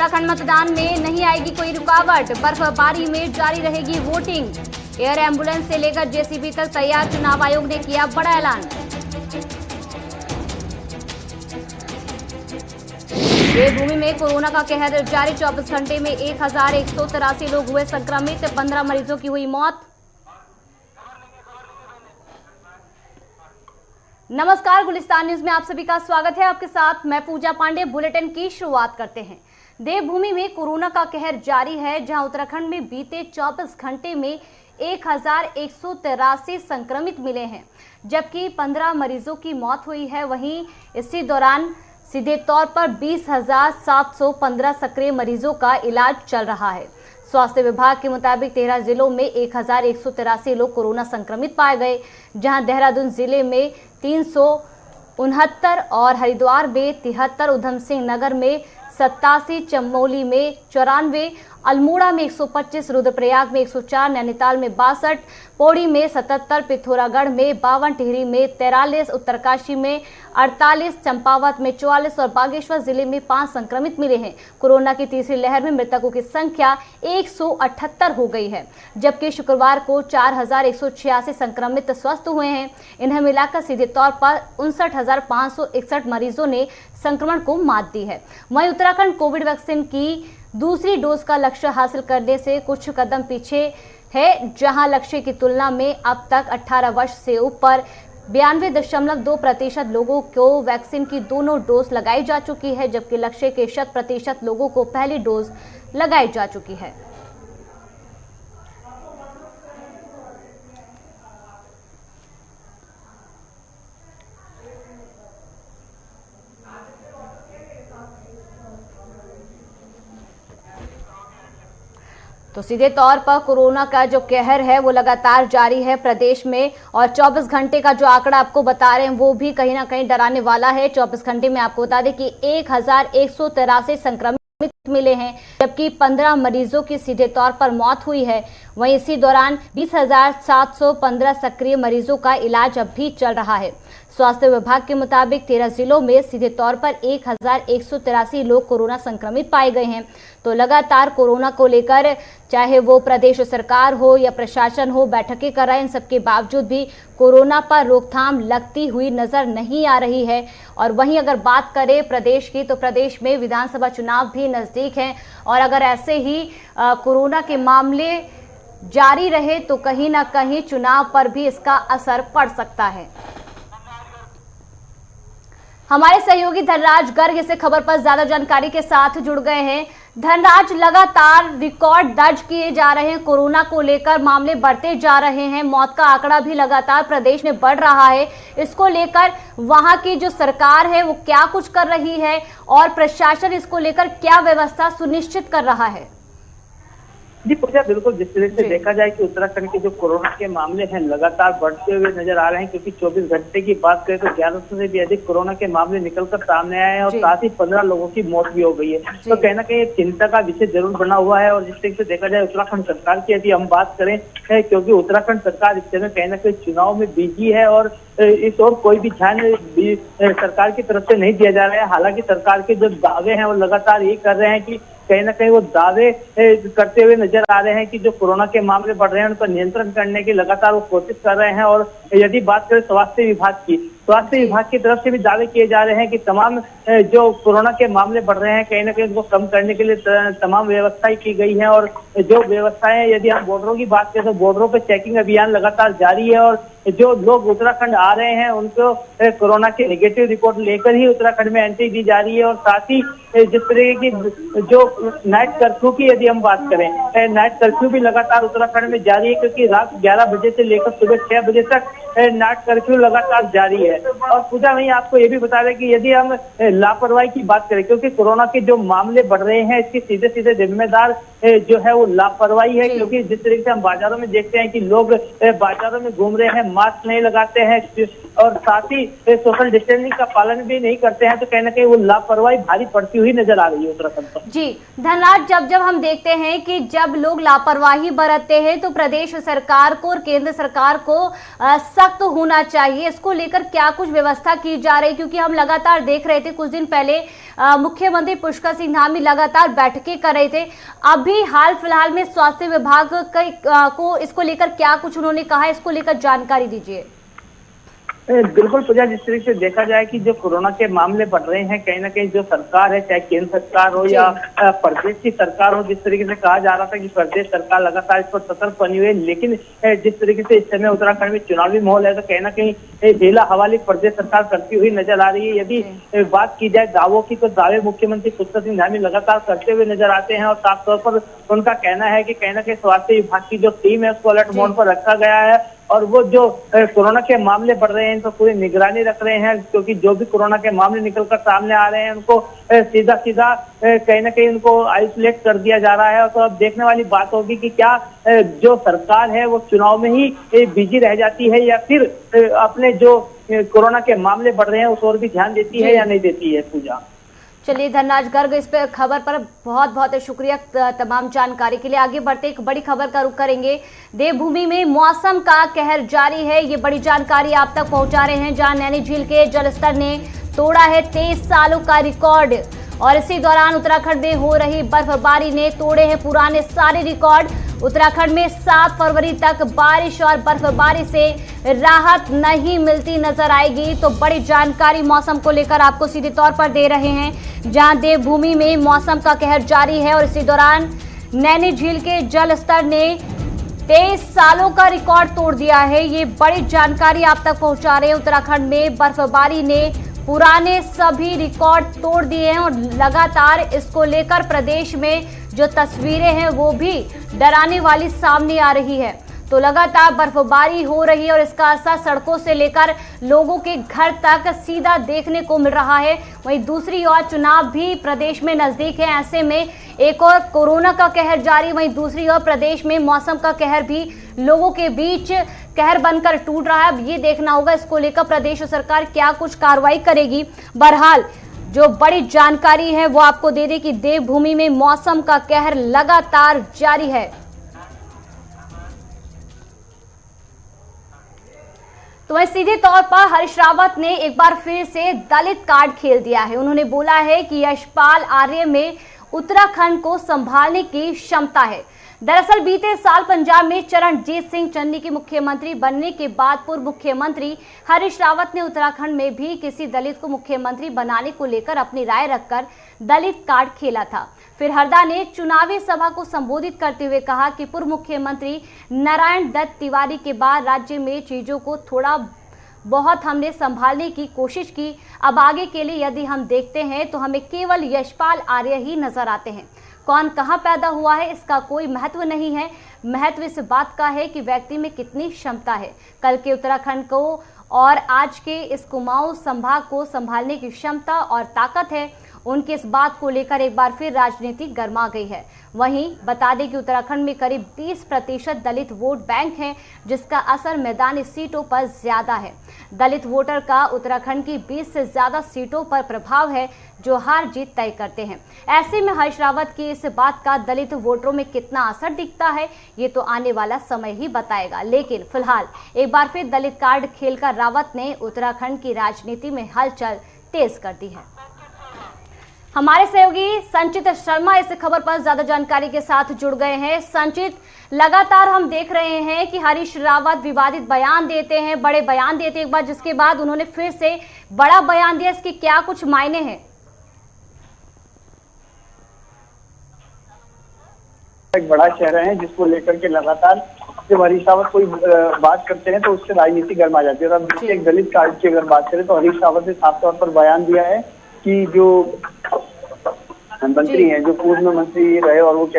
उत्तराखंड मतदान में नहीं आएगी कोई रुकावट, बर्फबारी में जारी रहेगी वोटिंग। एयर एम्बुलेंस से लेकर जेसीबी तक तैयार, चुनाव आयोग ने किया बड़ा ऐलान। देवभूमि में कोरोना का कहर जारी, 24 घंटे में 1183 लोग हुए संक्रमित, 15 मरीजों की हुई मौत। नमस्कार, गुलिस्तान न्यूज में आप सभी का स्वागत है। आपके साथ मैं पूजा पांडे। बुलेटिन की शुरुआत करते हैं। देवभूमि में कोरोना का कहर जारी है, जहां उत्तराखंड में बीते 24 घंटे में 1183 संक्रमित मिले हैं, जबकि 15 मरीजों की मौत हुई है। वहीं इसी दौरान सीधे तौर पर 20,715 सक्रिय मरीजों का इलाज चल रहा है। स्वास्थ्य विभाग के मुताबिक 13 जिलों में 1183 लोग कोरोना संक्रमित पाए गए, जहां देहरादून जिले में 369 और हरिद्वार में 73, उधम सिंह नगर में 87, चमोली में 94, अल्मोड़ा में 125, रुद्रप्रयाग में 104, नैनीताल में 62, पौड़ी में 77, पिथौरागढ़ में 52, टिहरी में 43, उत्तरकाशी में 48, चंपावत में 44 और बागेश्वर जिले में 5 संक्रमित मिले हैं। कोरोना की तीसरी लहर में मृतकों की संख्या 178 हो गई है, जबकि शुक्रवार को 4186 संक्रमित स्वस्थ हुए हैं। इन्हें मिलाकर सीधे तौर पर 59,561 मरीजों ने संक्रमण को मात दी है। वहीं उत्तराखंड कोविड वैक्सीन की दूसरी डोज का लक्ष्य हासिल करने से कुछ कदम पीछे है, जहां लक्ष्य की तुलना में अब तक 18 वर्ष से ऊपर 92.2% लोगों को वैक्सीन की दोनों डोज लगाई जा चुकी है, जबकि लक्ष्य के 100% लोगों को पहली डोज लगाई जा चुकी है। तो सीधे तौर पर कोरोना का जो कहर है वो लगातार जारी है प्रदेश में, और 24 घंटे का जो आंकड़ा आपको बता रहे हैं वो भी कहीं ना कहीं डराने वाला है। 24 घंटे में आपको बता दें कि 1183 संक्रमित मिले हैं, जबकि 15 मरीजों की सीधे तौर पर मौत हुई है। वहीं इसी दौरान 20,715 सक्रिय मरीजों का इलाज अब भी चल रहा है। स्वास्थ्य विभाग के मुताबिक 13 जिलों में सीधे तौर पर 1183 लोग कोरोना संक्रमित पाए गए हैं। तो लगातार कोरोना को लेकर चाहे वो प्रदेश सरकार हो या प्रशासन हो, बैठकें कर रहे हैं, इन सबके बावजूद भी कोरोना पर रोकथाम लगती हुई नजर नहीं आ रही है। और वहीं अगर बात करें प्रदेश की, तो प्रदेश में विधानसभा चुनाव भी नजदीक हैं, और अगर ऐसे ही कोरोना के मामले जारी रहे तो कहीं ना कहीं चुनाव पर भी इसका असर पड़ सकता है। हमारे सहयोगी धनराज गर्ग इस खबर पर ज्यादा जानकारी के साथ जुड़ गए हैं। धनराज, लगातार रिकॉर्ड दर्ज किए जा रहे हैं, कोरोना को लेकर मामले बढ़ते जा रहे हैं, मौत का आंकड़ा भी लगातार प्रदेश में बढ़ रहा है। इसको लेकर वहां की जो सरकार है वो क्या कुछ कर रही है, और प्रशासन इसको लेकर क्या व्यवस्था सुनिश्चित कर रहा है? जी पूजा, बिल्कुल जिस तरह से देखा जाए कि उत्तराखंड के जो कोरोना के मामले हैं लगातार बढ़ते हुए नजर आ रहे हैं, क्योंकि 24 घंटे की बात करें तो 1100 से भी अधिक कोरोना के मामले निकलकर सामने आए हैं, और साथ ही 15 लोगों की मौत भी हो गई है। तो कहीं ना कहीं चिंता का विषय जरूर बना हुआ है। और जिस तरीके से देखा जाए उत्तराखंड सरकार की यदि हम बात करें, क्योंकि उत्तराखंड सरकार इस समय कहीं ना कहीं चुनाव में बिजी है, और इस ओर कोई भी ध्यान सरकार की तरफ से नहीं दिया जा रहा है। हालांकि सरकार के जो दावे हैं वो लगातार ये कर रहे हैं कि कहीं ना कहीं वो दावे करते हुए नजर आ रहे हैं कि जो कोरोना के मामले बढ़ रहे हैं उन पर नियंत्रण करने की लगातार वो कोशिश कर रहे हैं। और यदि बात करें स्वास्थ्य विभाग की, स्वास्थ्य विभाग की तरफ से भी दावे किए जा रहे हैं कि तमाम जो कोरोना के मामले बढ़ रहे हैं कहीं ना कहीं उनको कम करने के लिए तमाम व्यवस्थाएं की गई हैं। और जो व्यवस्थाएं, यदि हम बॉर्डरों की बात करें तो बॉर्डरों पे चेकिंग अभियान लगातार जारी है, और जो लोग उत्तराखंड आ रहे हैं उनको कोरोना की नेगेटिव रिपोर्ट लेकर ही उत्तराखंड में एंट्री दी जा रही है। और साथ ही जिस तरह की जो नाइट कर्फ्यू की यदि हम बात करें, नाइट कर्फ्यू भी लगातार उत्तराखंड में जारी है, क्योंकि रात 11 बजे से लेकर सुबह 6 बजे तक नाइट कर्फ्यू लगातार जारी है। और पूजा, वहीं आपको ये भी बता दें कि यदि हम लापरवाही की बात करें, क्योंकि कोरोना के जो मामले बढ़ रहे हैं इसके सीधे सीधे जिम्मेदार जो है वो लापरवाही है। क्योंकि जिस तरीके से हम बाजारों में देखते हैं कि लोग बाजारों में घूम रहे हैं, मास्क नहीं लगाते हैं और साथ ही सोशल डिस्टेंसिंग का पालन भी नहीं करते हैं, तो कहीं ना कहीं वो लापरवाही भारी पड़ती हुई नजर आ रही है उत्तराखंड पर। जी धनराज, जब हम देखते हैं कि जब लोग लापरवाही बरतते हैं तो प्रदेश सरकार को और केंद्र सरकार को सख्त होना चाहिए। इसको लेकर क्या कुछ व्यवस्था की जा रही, क्योंकि हम लगातार देख रहे थे कुछ दिन पहले मुख्यमंत्री पुष्कर सिंह धामी लगातार बैठकें कर रहे थे। अभी हाल फिलहाल में स्वास्थ्य विभाग को इसको लेकर क्या कुछ उन्होंने कहा है, इसको लेकर जानकारी दीजिए। बिल्कुल पूजा, जिस तरीके से देखा जाए कि जो कोरोना के मामले बढ़ रहे हैं, कहीं ना कहीं जो सरकार है, चाहे केंद्र सरकार हो या प्रदेश की सरकार हो, जिस तरीके से कहा जा रहा था कि प्रदेश सरकार लगातार इस पर सतर्क बनी हुई है, लेकिन जिस तरीके से इस समय उत्तराखंड में चुनावी माहौल है, तो कहीं ना कहीं ढीला हवाली प्रदेश सरकार करती हुई नजर आ रही है। यदि बात की जाए दावों की, तो दावे मुख्यमंत्री पुष्कर सिंह धामी लगातार करते हुए नजर आते हैं और साफ तौर पर उनका कहना है कि कहीं ना कहीं स्वास्थ्य विभाग की जो टीम है उसको अलर्ट मोड पर रखा गया है और वो जो कोरोना के मामले बढ़ रहे हैं इन पर पूरी निगरानी रख रहे हैं, क्योंकि जो भी कोरोना के मामले निकलकर सामने आ रहे हैं उनको सीधा कहीं ना कहीं उनको आइसोलेट कर दिया जा रहा है। तो अब देखने वाली बात होगी कि क्या जो सरकार है वो चुनाव में ही बिजी रह जाती है या फिर अपने जो कोरोना के मामले बढ़ रहे हैं उस ओर भी ध्यान देती है या नहीं देती है। पूजा, चलिए धनराज गर्ग, इस पर खबर पर बहुत बहुत शुक्रिया तमाम जानकारी के लिए। आगे बढ़ते एक बड़ी खबर का रुख करेंगे। देवभूमि में मौसम का कहर जारी है, ये बड़ी जानकारी आप तक पहुंचा रहे हैं, जहां नैनी झील के जलस्तर ने तोड़ा है 23 सालों का रिकॉर्ड और इसी दौरान उत्तराखंड में हो रही बर्फबारी ने तोड़े हैं पुराने सारे रिकॉर्ड। उत्तराखंड में 7 फरवरी तक बारिश और बर्फबारी से राहत नहीं मिलती नजर आएगी। तो बड़ी जानकारी मौसम को लेकर आपको सीधे तौर पर दे रहे हैं, जहां देवभूमि में मौसम का कहर जारी है और इसी दौरान नैनी झील के जल स्तर ने 23 सालों का रिकॉर्ड तोड़ दिया है। ये बड़ी जानकारी आप तक पहुंचा रहे हैं। उत्तराखंड में बर्फबारी ने पुराने सभी रिकॉर्ड तोड़ दिए हैं और लगातार इसको लेकर प्रदेश में जो तस्वीरें हैं वो भी डराने वाली सामने आ रही है। तो लगातार बर्फबारी हो रही है और इसका असर सड़कों से लेकर लोगों के घर तक सीधा देखने को मिल रहा है। वहीं दूसरी ओर चुनाव भी प्रदेश में नजदीक है, ऐसे में एक और कोरोना का कहर जारी, वहीं दूसरी ओर प्रदेश में मौसम का कहर भी लोगों के बीच कहर बनकर टूट रहा है। अब ये देखना होगा इसको लेकर प्रदेश सरकार क्या कुछ कार्रवाई करेगी। बहरहाल जो बड़ी जानकारी है वो आपको दे दें कि देवभूमि में मौसम का कहर लगातार जारी है। तो वहीं सीधे तौर पर हरीश रावत ने एक बार फिर से दलित कार्ड खेल दिया है। उन्होंने बोला है कि यशपाल आर्य में उत्तराखंड को संभालने की क्षमता है। दरअसल बीते साल पंजाब में चरणजीत सिंह चन्नी के मुख्यमंत्री बनने के बाद पूर्व मुख्यमंत्री हरीश रावत ने उत्तराखंड में भी किसी दलित को मुख्यमंत्री बनाने को लेकर अपनी राय रखकर दलित कार्ड खेला था। फिर हरदा ने चुनावी सभा को संबोधित करते हुए कहा कि पूर्व मुख्यमंत्री नारायण दत्त तिवारी के बाद राज्य में चीजों को थोड़ा बहुत हमने संभालने की कोशिश की। अब आगे के लिए यदि हम देखते हैं तो हमें केवल यशपाल आर्य ही नजर आते हैं। कौन कहां पैदा हुआ है इसका कोई महत्व नहीं है, महत्व इस बात का है कि व्यक्ति में कितनी क्षमता है। कल के उत्तराखंड को और आज के इस कुमाऊं संभाग को संभालने की क्षमता और ताकत है। उनकी इस बात को लेकर एक बार फिर राजनीति गर्मा गई है। वहीं बता दें कि उत्तराखंड में करीब 30% दलित वोट बैंक है, जिसका असर मैदानी सीटों पर ज्यादा है। दलित वोटर का उत्तराखंड की 20 से ज्यादा सीटों पर प्रभाव है, जो हार जीत तय करते हैं। ऐसे में हरीश रावत की इस बात का दलित वोटरों में कितना असर दिखता है ये तो आने वाला समय ही बताएगा। लेकिन फिलहाल एक बार फिर दलित कार्ड खेलकर रावत ने उत्तराखंड की राजनीति में हलचल तेज कर दी है। हमारे सहयोगी संचित शर्मा इस खबर पर ज्यादा जानकारी के साथ जुड़ गए हैं। संचित, लगातार हम देख रहे हैं कि हरीश रावत विवादित बयान देते हैं, बड़े बयान देते हैं एक बार, जिसके बाद उन्होंने फिर से बड़ा बयान दिया। इसके क्या कुछ मायने हैं? एक बड़ा चेहरा है जिसको लेकर के लगातार जब हरीश रावत कोई बात करते हैं तो उससे राजनीति गर्मा जाती है। अब एक दलित कार्ड की अगर बात करें तो हरीश रावत ने साफ तौर पर बयान दिया है कि जो मंत्री हैं, जो पूर्व मंत्री रहे और वो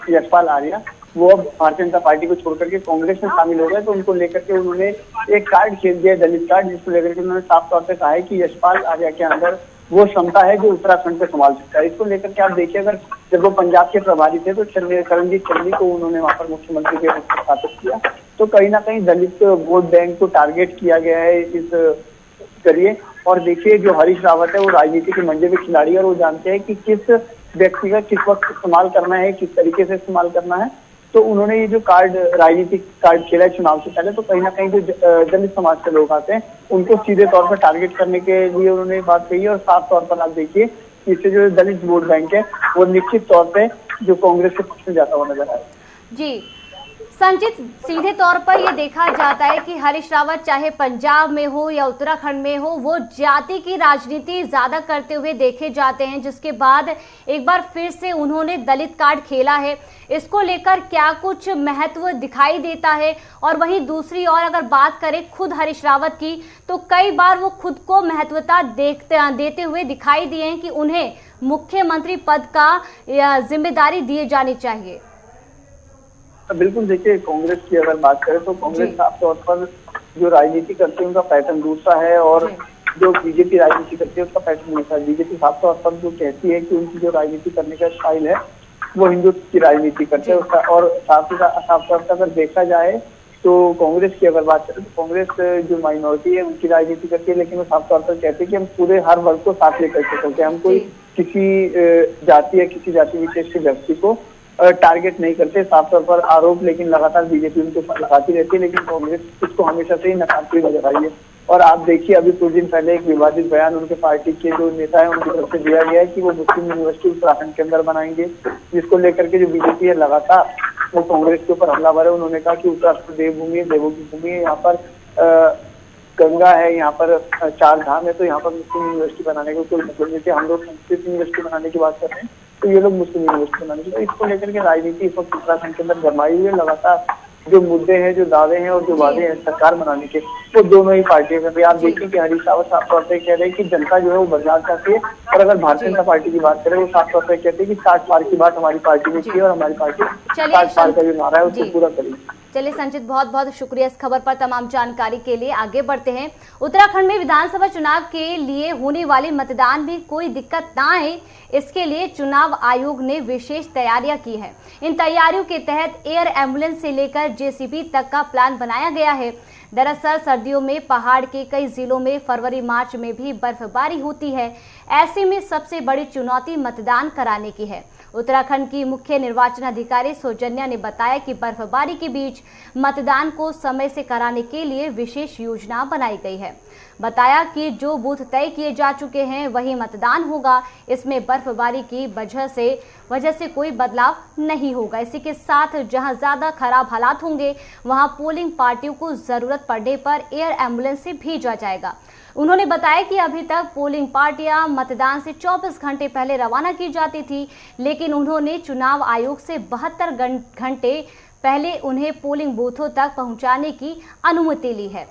यशपाल आर्य, वो अब भारतीय जनता पार्टी को छोड़ करके कांग्रेस में शामिल हो गए, तो उनको लेकर के उन्होंने एक कार्ड खेल दिया, दलित कार्ड, जिसको लेकर के उन्होंने साफ तौर पर कहा है कि यशपाल आर्य के अंदर वो क्षमता है जो उत्तराखंड को संभाल सकता है। इसको लेकर के आप देखिए, अगर जब वो पंजाब के प्रभारी थे तो करणजीत चन्नी को उन्होंने वहां पर मुख्यमंत्री के रूप में स्थापित किया तो कहीं ना कहीं दलित वोट बैंक को टारगेट किया गया है इस जरिए। और देखिए, जो हरीश रावत है वो राजनीति के मंजे में खिलाड़ी है और वो जानते हैं कि किस व्यक्ति का किस वक्त इस्तेमाल करना है, किस तरीके से इस्तेमाल करना है। तो उन्होंने ये जो राजनीतिक कार्ड खेला है चुनाव से पहले, तो कहीं ना कहीं जो दलित समाज के लोग आते हैं उनको सीधे तौर पर टारगेट करने के लिए उन्होंने बात कही है। और साफ तौर पर आप देखिए, इससे जो दलित वोट बैंक है वो निश्चित तौर पे जो कांग्रेस के पक्ष में जाता हुआ नजर आया। जी संचित, सीधे तौर पर ये देखा जाता है कि हरीश रावत चाहे पंजाब में हो या उत्तराखंड में हो, वो जाति की राजनीति ज्यादा करते हुए देखे जाते हैं, जिसके बाद एक बार फिर से उन्होंने दलित कार्ड खेला है। इसको लेकर क्या कुछ महत्व दिखाई देता है? और वहीं दूसरी ओर अगर बात करें खुद हरीश रावत की, तो कई बार वो खुद को महत्वता देते हुए दिखाई दिए हैं कि उन्हें मुख्यमंत्री पद का जिम्मेदारी दी जानी चाहिए। बिल्कुल, देखिए कांग्रेस की अगर बात करें तो कांग्रेस साफ तौर पर जो राजनीति करती है उनका पैटर्न दूसरा है और जो बीजेपी राजनीति करती है उसका पैटर्न दूसरा है। बीजेपी साफ तौर पर जो कहती है कि उनकी जो राजनीति करने का स्टाइल है वो हिंदुत्व की राजनीति करते हैं उसका। और साफ तौर पर अगर देखा जाए तो कांग्रेस की अगर बात करें तो कांग्रेस जो माइनॉरिटी है उनकी राजनीति करती है, लेकिन वो साफ तौर पर कहते हैं कि हम पूरे हर वर्ग को साथ लेकर के चलते हैं, हम कोई किसी जाति या किसी जाति विशेष के व्यक्ति को टारगेट नहीं करते। साफ तौर पर आरोप लेकिन लगातार बीजेपी उनके ऊपर लगाती रहती है, लेकिन कांग्रेस इसको हमेशा से ही नकारती नजर आई है। और आप देखिए, अभी कुछ दिन पहले एक विवादित बयान उनके पार्टी के जो नेता है उनकी तरफ से दिया गया है कि वो मुस्लिम यूनिवर्सिटी उत्तराखंड के अंदर बनाएंगे, जिसको लेकर के जो बीजेपी है लगातार वो कांग्रेस के ऊपर हमलावर है। उन्होंने कहा कि उत्तराखंड देवभूमि है, देवों की भूमि है, यहाँ पर गंगा है, यहाँ पर 4 धाम है, तो यहाँ पर मुस्लिम यूनिवर्सिटी बनाने का कोई मतलब नहीं। हम लोग संस्कृत यूनिवर्सिटी बनाने की बात कर रहे हैं तो ये लोग मुस्लिम यूनिवर्सिटी बनाने की, तो इसको लेकर के राजनीति इस वक्त उत्तराखंड के अंदर गरमाई हुई है। लगातार जो मुद्दे हैं, जो दावे हैं और जो वादे हैं सरकार बनाने के, वो दोनों ही पार्टियों में। आप देखिए कि हरीश रावत साफ तौर पर कह रहे हैं कि जनता जो है वो बदलाव चाहती है, और अगर भारतीय जनता पार्टी की बात करें वो साफ तौर पर कहते हैं कि 60 पार की बात हमारी पार्टी ने की और हमारी पार्टी 60 पार का जो नारा है उसको पूरा करेगी। चलिए संचित, बहुत बहुत शुक्रिया इस खबर पर तमाम जानकारी के लिए। आगे बढ़ते हैं। उत्तराखंड में विधानसभा चुनाव के लिए होने वाले मतदान में कोई दिक्कत ना आए, इसके लिए चुनाव आयोग ने विशेष तैयारियां की है। इन तैयारियों के तहत एयर एम्बुलेंस से लेकर जेसीबी तक का प्लान बनाया गया है। दरअसल सर्दियों में पहाड़ के कई जिलों में फरवरी मार्च में भी बर्फबारी होती है। ऐसे में सबसे बड़ी चुनौती मतदान कराने की है। उत्तराखंड की मुख्य निर्वाचन अधिकारी सौजन्या ने बताया कि बर्फबारी के बीच मतदान को समय से कराने के लिए विशेष योजना बनाई गई है। बताया कि जो बूथ तय किए जा चुके हैं वही मतदान होगा, इसमें बर्फबारी की वजह से कोई बदलाव नहीं होगा। इसी के साथ जहां ज्यादा खराब हालात होंगे वहां पोलिंग पार्टियों को जरूरत पड़ने पर एयर एम्बुलेंस से भेजा जाएगा। उन्होंने बताया कि अभी तक पोलिंग पार्टियां मतदान से 24 घंटे पहले रवाना की जाती थी, लेकिन उन्होंने चुनाव आयोग से 72 घंटे पहले उन्हें पोलिंग बूथों तक पहुंचाने की अनुमति ली है।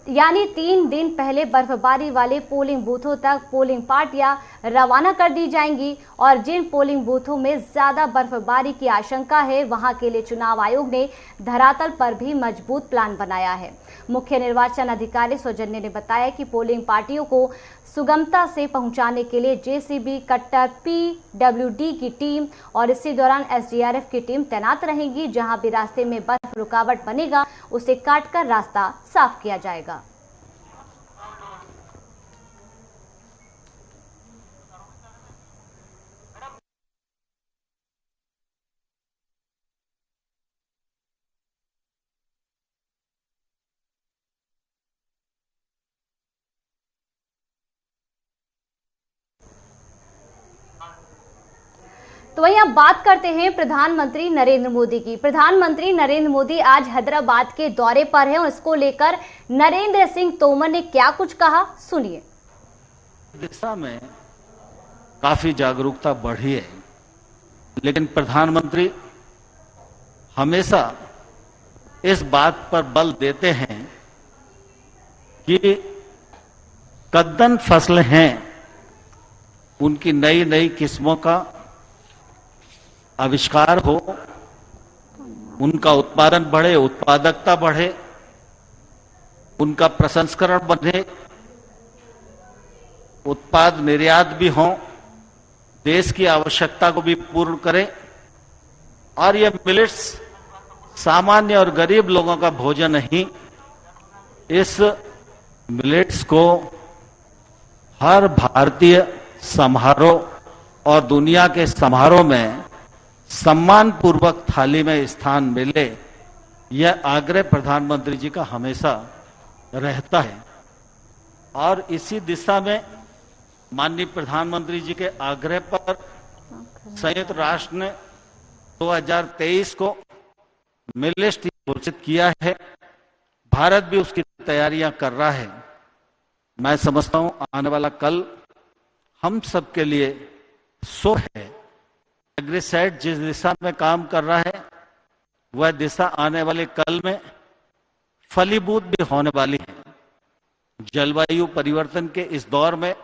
यानी 3 दिन पहले बर्फबारी वाले पोलिंग बूथों तक पोलिंग पार्टियां रवाना कर दी जाएंगी, और जिन पोलिंग बूथों में ज्यादा बर्फबारी की आशंका है वहां के लिए चुनाव आयोग ने धरातल पर भी मजबूत प्लान बनाया है। मुख्य निर्वाचन अधिकारी सौजन्य ने बताया कि पोलिंग पार्टियों को सुगमता से पहुंचाने के लिए जेसीबी, कट्टर, पीडब्ल्यूडी की टीम और इसी दौरान एसडीआरएफ की टीम तैनात रहेंगी। जहां भी रास्ते में बर्फ रुकावट बनेगा उसे काटकर रास्ता साफ किया जाएगा। तो वहीं अब बात करते हैं प्रधानमंत्री नरेंद्र मोदी की। प्रधानमंत्री नरेंद्र मोदी आज हैदराबाद के दौरे पर हैं और इसको लेकर नरेंद्र सिंह तोमर ने क्या कुछ कहा, सुनिए। दिशा में काफी जागरूकता बढ़ी है, लेकिन प्रधानमंत्री हमेशा इस बात पर बल देते हैं कि कद्दन फसलें हैं, उनकी नई नई किस्मों का आविष्कार हो, उनका उत्पादन बढ़े, उत्पादकता बढ़े, उनका प्रसंस्करण बढ़े, उत्पाद निर्यात भी हो, देश की आवश्यकता को भी पूर्ण करें। और ये मिलेट्स सामान्य और गरीब लोगों का भोजन ही इस मिलेट्स को हर भारतीय समारोह और दुनिया के समारोह में सम्मान पूर्वक थाली में स्थान मिले, यह आग्रह प्रधानमंत्री जी का हमेशा रहता है। और इसी दिशा में माननीय प्रधानमंत्री जी के आग्रह पर संयुक्त राष्ट्र ने 2023 को मिलेट्स घोषित किया है। भारत भी उसकी तैयारियां कर रहा है। मैं समझता हूं आने वाला कल हम सबके लिए शुभ है। एग्रीसेट जिस दिशा में काम कर रहा है वह दिशा आने वाले कल में फलीभूत भी होने वाली है। जलवायु परिवर्तन के इस दौर में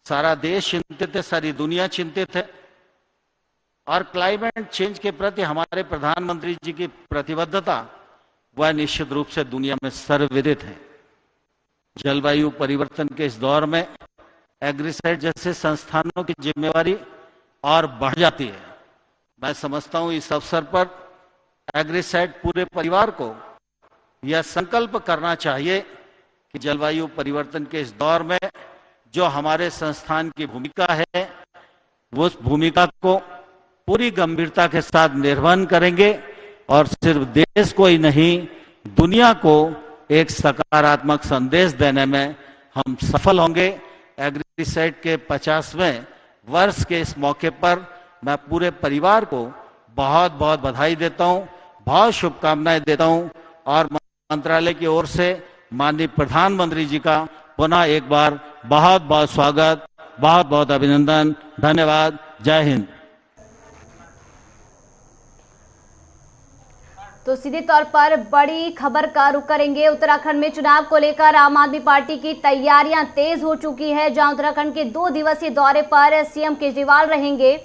सारा देश चिंतित है, सारी दुनिया चिंतित है और क्लाइमेट चेंज के प्रति हमारे प्रधानमंत्री जी की प्रतिबद्धता वह निश्चित रूप से दुनिया में सर्वविदित है। जलवायु परिवर्तन के इस दौर में एग्रीसेट जैसे संस्थानों की जिम्मेवारी और बढ़ जाती है। मैं समझता हूं इस अवसर पर एग्रीसेट पूरे परिवार को यह संकल्प करना चाहिए कि जलवायु परिवर्तन के इस दौर में जो हमारे संस्थान की भूमिका है वो उस भूमिका को पूरी गंभीरता के साथ निर्वहन करेंगे और सिर्फ देश को ही नहीं दुनिया को एक सकारात्मक संदेश देने में हम सफल होंगे। एग्रीसेट के 50वें वर्ष के इस मौके पर मैं पूरे परिवार को बहुत बहुत बधाई देता हूं, बहुत शुभकामनाएं देता हूं और मंत्रालय की ओर से माननीय प्रधानमंत्री जी का पुनः एक बार बहुत बहुत स्वागत, बहुत बहुत अभिनंदन, धन्यवाद, जय हिंद। तो सीधे तौर पर बड़ी खबर का रुख करेंगे। उत्तराखंड में चुनाव को लेकर आम आदमी पार्टी की तैयारियां तेज हो चुकी है, जहां उत्तराखंड के 2 दिवसीय दौरे पर सीएम केजरीवाल रहेंगे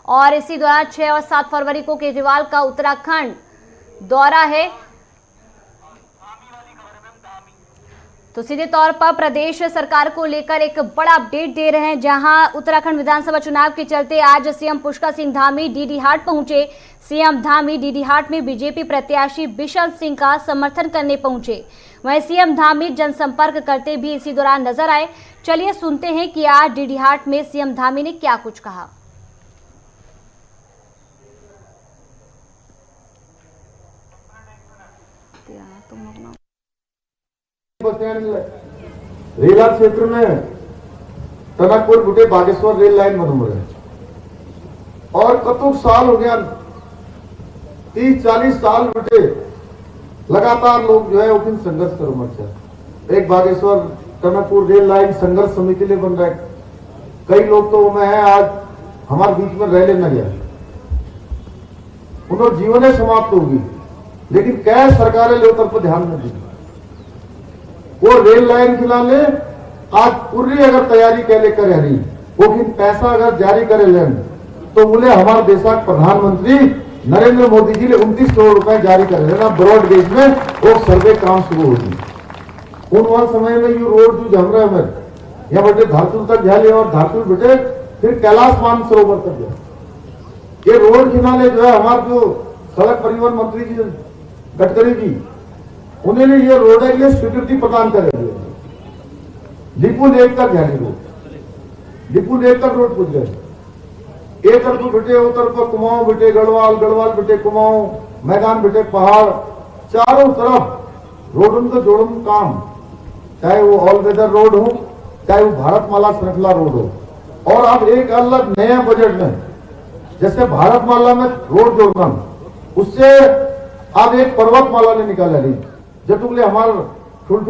और इसी दौरान 6 और 7 फरवरी को केजरीवाल का उत्तराखंड दौरा है। तो सीधे तौर पर प्रदेश सरकार को लेकर एक बड़ा अपडेट दे रहे हैं, जहां उत्तराखंड विधानसभा चुनाव के चलते आज सीएम पुष्कर सिंह धामी डीडीहाट पहुंचे। सीएम धामी डीडीहाट में बीजेपी प्रत्याशी बिशन सिंह का समर्थन करने पहुंचे। वहीं सीएम धामी जनसंपर्क करते भी इसी दौरान नजर आए। चलिए सुनते हैं कि आज डीडीहाट में सीएम धामी ने क्या कुछ कहा। रेला क्षेत्र में टनकपुर बुटे बागेश्वर रेल लाइन बन रहे और कतुक साल हो गया, 30-40 साल बुटे लगातार लोग जो है वो संघर्ष कर मचा। एक बागेश्वर टनकपुर रेल लाइन संघर्ष समिति लिए बन रहा है। कई लोग तो मैं है आज हमारे बीच में रह लेना गया, उन्होंने जीवन समाप्त होगी, लेकिन क्या सरकारें ले उतर पर ध्यान न दी। वो रेल लाइन खिला ले आज पूरी अगर तैयारी के लिए करे रही, लेकिन पैसा अगर जारी करे लें तो बोले हमारे देश का प्रधानमंत्री नरेंद्र मोदी जी ने 29 करोड़ रुपए जारी कर लेना ब्रॉड गेज में वो सर्वे काम शुरू होगी। उन वाले समय में ये रोड जो जम रहा है यहाँ बेटे धारचूल तक जा लिया और धारचूल बेटे फिर कैलाश मानसरोवर तक गया। ये रोड किनारे जो है हमारे जो सड़क परिवहन मंत्री जी गडकरी जी उन्होंने ये रोड है ये स्वीकृति प्रदान करेंगे। डिपू लेक तक जाने रोड, डिपू लेक तक रोड पूछ गए। एक तरफ बेटे उतर पर कुमाऊं बेटे गढ़वाल, गढ़वाल बेटे कुमाऊं, मैदान बेटे पहाड़, चारों तरफ रोडन को जोड़न काम, चाहे वो ऑल वेदर रोड हो, चाहे वो भारतमाला श्रृंखला रोड हो। और अब एक अलग नया बजट में जैसे भारतमाला में रोड जोड़ना, उससे अब एक पर्वतमाला ने निकाला रही जटुगले हमारे ठुल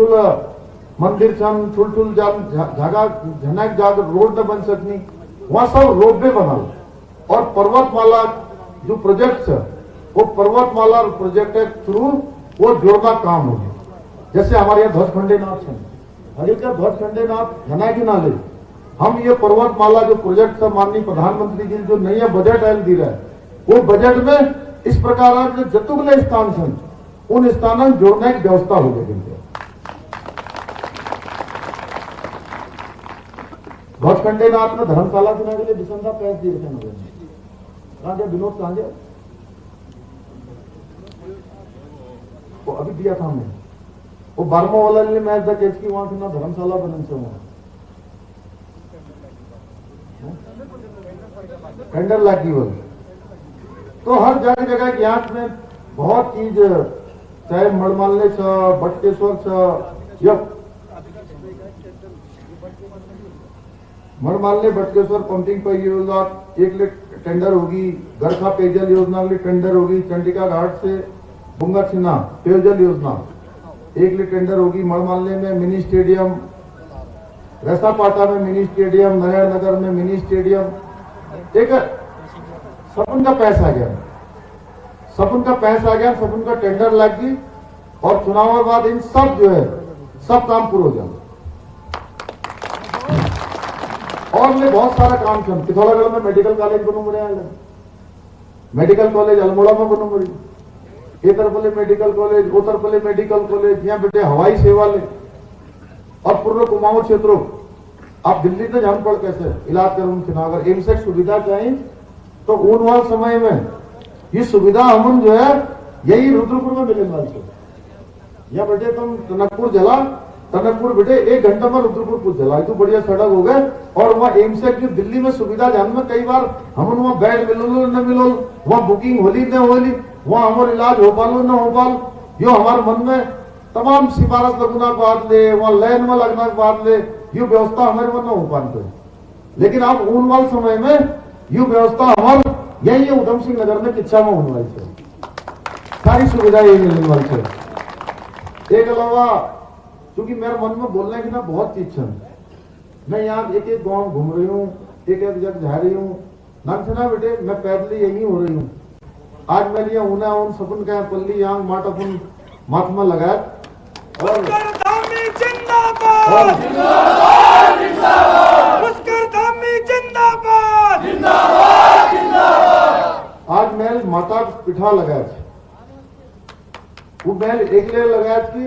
मंदिर छन ठुल जगह जनक जाकर रोड न बन सकनी, वहां सब रोपवे बना और पर्वतमाला जो प्रोजेक्ट है वो पर्वतमाला प्रोजेक्ट के थ्रू वो जोड़ना काम हो गया। जैसे हमारे यहाँ ध्वज खंडेनाथ है, हरिका ध्वज खंडेनाथ घना की नाले, हम ये पर्वतमाला जो प्रोजेक्ट है माननीय प्रधानमंत्री जी जो नया बजट आयल दी रहा है वो बजट में इस प्रकार जो जतुगले स्थान छन उन स्थान जोड़ने की व्यवस्था हो गई। ध्वज खंडेनाथ में धर्मशाला के लिए दिसंदा पैस दी रहे विनोद सांझे वो अभी दिया था हमने, वो बर्मा वाला ने मैच द कैच की वहां से ना धर्मशाला बनन से वहां टेंडर लागी वो। तो हर जगह जगह ज्ञात में बहुत चीज, चाहे मड़मालने छ, बटकेश्वर छ, या मड़मालने बटकेश्वर पंपिंग परियोजना 1 लाख टेंडर होगी, गरखा पेयजल योजना के लिए टेंडर होगी, चंडिका घाट से बुंगा छिन्ना पेयजल योजना 1 लाख टेंडर होगी, मड़मालने में मिनी स्टेडियम, रैसापाटा में मिनी स्टेडियम, नारायण नगर में मिनी स्टेडियम, एक सपन का पैसा आ गया, सपन का पैसा आ गया, सपन का टेंडर लग गई और चुनाव के बाद इन सब जो है सब काम पूरा हो जाए। और मैं बहुत सारा काम कर पिथौरागढ़ में मेडिकल कॉलेज बनू मुझे, मेडिकल कॉलेज अल्मोड़ा में बनू मुझे, एतरपल्ली मेडिकल कॉलेज, उतरपल्ली मेडिकल कॉलेज, यहाँ बेटे हवाई सेवा ले, और पूर्व कुमाऊं क्षेत्रों आप दिल्ली से जान पड़ कैसे इलाज करूं चुना, अगर एम्स सुविधा चाहिए तो ऊन वाले समय में ये सुविधा हम जो है यही रुद्रपुर में मिलने वाली है। या बेटे तुम टनकपुर जला, टनकपुर बेटे 1 घंटा में रुद्रपुर पुल जला, तो बढ़िया सड़क हो गए। और वहाँ एम्स की दिल्ली में सुविधा जान में कई बार हम वहाँ बेड मिलो न मिलो, वहाँ बुकिंग होली न होली, वहाँ हमारे इलाज हो पालो न हो पाल, यो हमारे मन में तमाम सिफारिश लगना बात ले, वहाँ लाइन में लगना बात ले, ये व्यवस्था हमारे मन में हो पाते। लेकिन आप ऊन वाले समय में ये व्यवस्था हमारे यही उधम सिंह नगर में किच्छा में होने वाली है, सारी सुविधा यही मिलने वाली है। एक अलावा क्योंकि मेरे मन में बोलने की ना बहुत इच्छा है, मैं यहाँ एक एक गांव घूम रही हूँ, एक एक जगह जा रही हूँ, नाम सुना बेटे मैं पैदल यही हो रही हूँ। आज मैंने यहाँ ऊना उन सपन का पल्ली यहाँ माटापुन महात्मा लगाया और आज मैल माता पिठा लगाया, वो मैल एक ले लगाया कि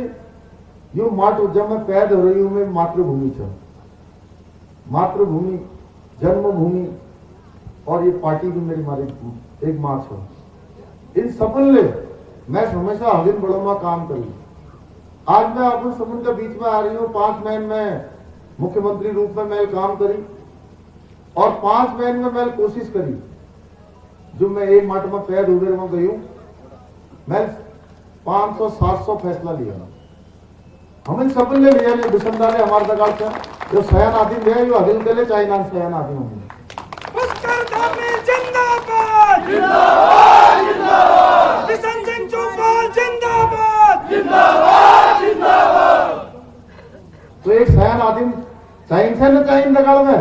यू माट जब मैं पैदा हो रही हूं, मैं मातृभूमि छ, मातृभूमि जन्मभूमि और ये पार्टी भी मेरी मारी एक माँ छ। इन सपन ले मैं हमेशा हगिन बड़ों काम करी। आज मैं अपन सपन के बीच में आ रही हूँ, 5 महीने में मुख्यमंत्री रूप में मैं काम करी और 5 महीने में मैं कोशिश करी जो मैं एक माट में पैद हो गई हूँ, मैं 500-700 फैसला लिया। हमें सपन ले लिया नहीं बिसंदा ने हमारे दगाड़ से जो सयान आदिम है यो अदिल के लिए चाहे नाम सयान आदिम होंगे। तो एक सयान आदिम चाहिए से न चाहिए दगाड़ में,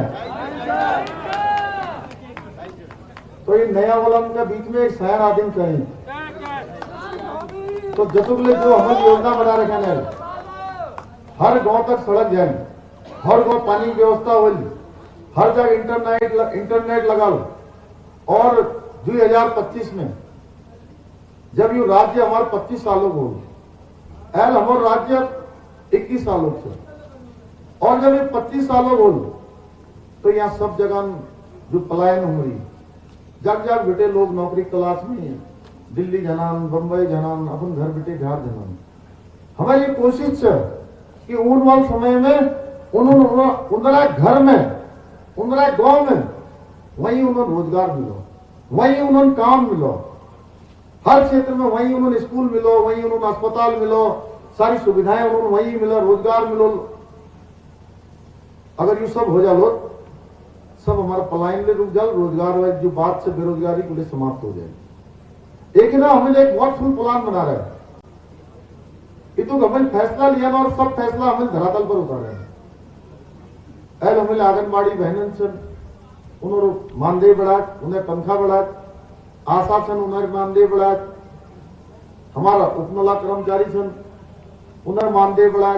तो ये नया वलन के बीच में एक सयान आदिम चाहिए। तो जतुगले जो हमें योजना बना रखे हैं, हर गांव तक सड़क जाए, हर गांव पानी व्यवस्था हो, हर जगह इंटरनेट लगा लो। और 2025 में जब ये राज्य हमारे 25 सालों को एल हमारे राज्य 21 सालों से, और जब ये 25 सालों को तो यहाँ सब जगह जो पलायन हो रही, जग जग बेटे लोग नौकरी तलाश में है, दिल्ली जनान, बंबई जनान, अपन घर बेटे बिहार जनान। हमारी ये कोशिश है कि उन वाले समय में उनरा घर में, उनरा गांव में वहीं उन्होंने रोजगार मिलो, वहीं उन्होंने काम मिलो, हर क्षेत्र में वहीं उन्होंने स्कूल मिलो, वहीं उन्होंने अस्पताल मिलो, सारी सुविधाएं उन्होंने वहीं मिलो, रोजगार मिलो। अगर ये सब हो जाओ सब हमारा पलायन ले रुक जाओ, रोजगार जो बात से बेरोजगारी पूरे समाप्त हो जाएगी। एक ना हमें एक बहुत फुल प्लान बना रहे हैं, ये तो हमें फैसला लिया ना और सब फैसला हमें धरातल पर उतार रहे हैं। हमें आंगनबाड़ी बहनन से उन्होंने मानदेय बढ़ा, उन्हें पंखा बढ़ा, आशा सन उन्हें मानदेय बढ़ा, हमारा उपनला कर्मचारी सन उन्हें मानदेय बढ़ा,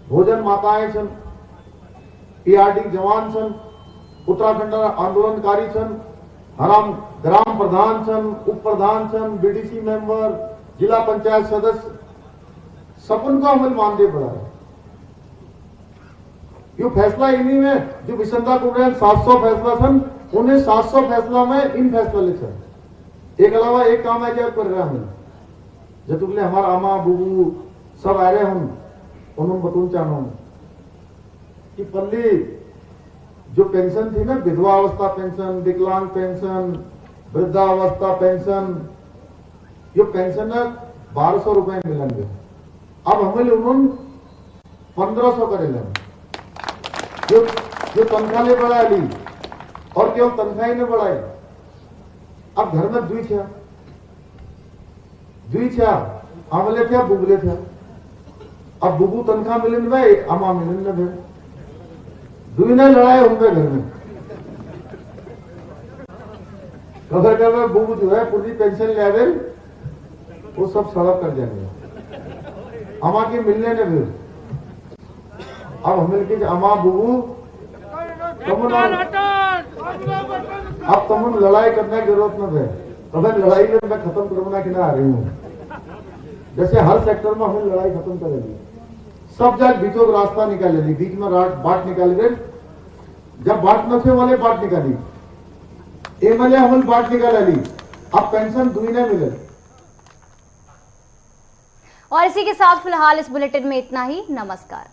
भोजन माताएं सन, पीआरडी जवान सन, उत्तराखंड आंदोलनकारी सन, हराम ग्राम प्रधान सन, उप प्रधान सन, बीडीसी मेंबर, जिला पंचायत सदस्य, सबन को अमल मानदेय बढ़ा है। ये फैसला इन्हीं में जो बिसंदा कुमरेन 700 फैसला सन, उन्हें 700 फैसला में इन फैसला लिखा है। एक अलावा एक काम है क्या कर रहा है, जतुगले हमारा आमा बुबू सब आ रहे हम उन्होंने बतून चाहना कि पल्ली जो पेंशन थी ना, विधवा अवस्था पेंशन, विकलांग पेंशन, वृद्धावस्था पेंशन, ये पेंशन 1200 रुपए मिलेंगे। अब हमें उन्होंने 1500 करेंगे। जो तनख्वाह ने बढ़ा ली और केवल तनख्वाह ही ने बढ़ाई। अब घर में दुई छा आमले थे बुगले थे। अब बुबू तनख्वाह मिलन भाई अमा मिलन न भाई दुई ने लड़ाए होंगे घर में। कबर कबर बुबू जो है पूरी पेंशन ले आवे वो सब सड़क कर जाएंगे अमा के मिलने ने फिर। अब हमें के अमा बुबू अब तुम लड़ाई करने की जरूरत न है। अगर लड़ाई में मैं खत्म करना कि ना आ रही हूँ, जैसे हर सेक्टर में हमें लड़ाई खत्म करेगी। सब जगह बीचों का रास्ता निकालेगी, बीच में बाट निकाल गए। जब बाट न थे वाले बाट निकाली, एमएलए हम बाट निकाल ली। अब पेंशन दुगने मिले। और इसी के साथ फिलहाल इस बुलेटिन में इतना ही। नमस्कार।